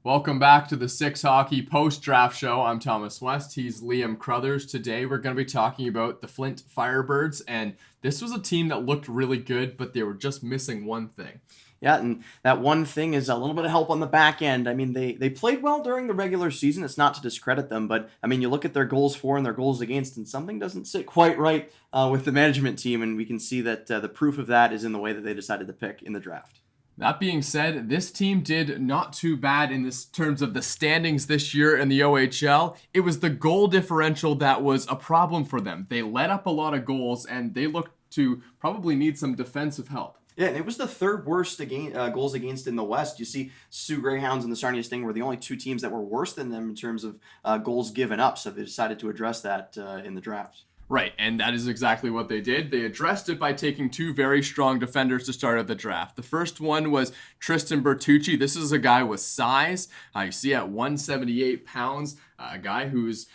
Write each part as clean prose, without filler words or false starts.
Welcome back to the Six Hockey Post-Draft Show. I'm Thomas West. He's Liam Crothers. Today we're going to be talking about the Flint Firebirds, and this was a team that looked really good, but they were just missing one thing. Yeah, and that one thing is a little bit of help on the back end. I mean, they played well during the regular season. It's not to discredit them, but I mean, you look at their goals for and their goals against, and something doesn't sit quite right with the management team, and we can see that the proof of that is in the way that they decided to pick in the draft. That being said, this team did not too bad in this terms of the standings this year in the OHL. It was the goal differential that was a problem for them. They let up a lot of goals, and they looked to probably need some defensive help. Yeah, and it was the third worst goals against in the West. You see, Sioux Greyhounds and the Sarnia Sting were the only two teams that were worse than them in terms of goals given up. So they decided to address that in the draft. Right, and that is exactly what they did. They addressed it by taking two very strong defenders to start at the draft. The first one was Tristan Bertucci. This is a guy with size. You see at 178 pounds, a guy who's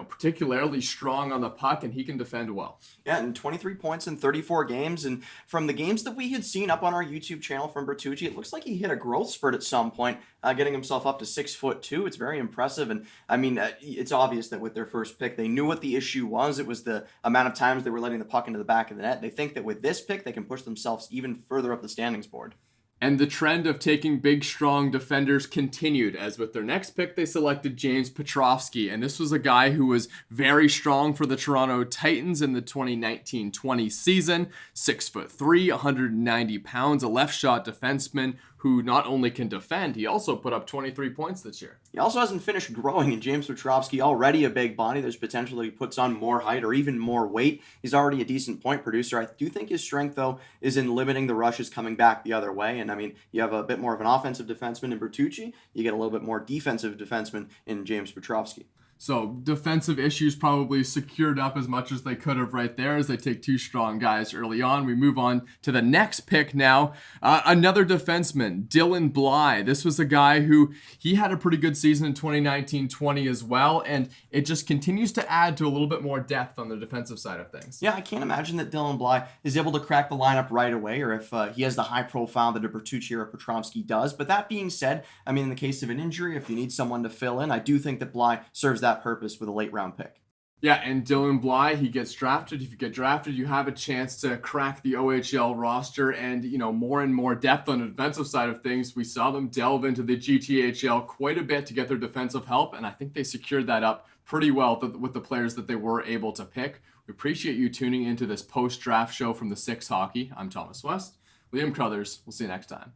particularly strong on the puck, and he can defend well. Yeah, and 23 points in 34 games. And from the games that we had seen up on our YouTube channel from Bertucci, it looks like he hit a growth spurt at some point, getting himself up to 6'2". It's very impressive. And I mean, it's obvious that with their first pick, they knew what the issue was. It was the amount of times they were letting the puck into the back of the net. They think that with this pick, they can push themselves even further up the standings board. And the trend of taking big, strong defenders continued, as with their next pick, they selected James Petrovsky. And this was a guy who was very strong for the Toronto Titans in the 2019-20 season. 6'3", 190 pounds, a left shot defenseman who not only can defend, he also put up 23 points this year. He also hasn't finished growing, and James Petrovsky, already a big body. There's potential that he puts on more height or even more weight. He's already a decent point producer. I do think his strength, though, is in limiting the rushes coming back the other way. And I mean, you have a bit more of an offensive defenseman in Bertucci. You get a little bit more defensive defenseman in James Petrovsky. So defensive issues probably secured up as much as they could have right there as they take two strong guys early on. We move on to the next pick now. Another defenseman, Dylan Bly. This was a guy who he had a pretty good season in 2019-20 as well, and it just continues to add to a little bit more depth on the defensive side of things. Yeah, I can't imagine that Dylan Bly is able to crack the lineup right away, or if he has the high profile that a Bertucci or a Petrovsky does. But that being said, I mean, in the case of an injury, if you need someone to fill in, I do think that Bly serves that purpose with a late round pick. Yeah, and Dylan Bly, he gets drafted. If you get drafted, you have a chance to crack the OHL roster and, more and more depth on the defensive side of things. We saw them delve into the GTHL quite a bit to get their defensive help, and I think they secured that up pretty well with the players that they were able to pick. We appreciate you tuning into this post-draft show from the Six Hockey. I'm Thomas West. Liam Crothers. We'll see you next time.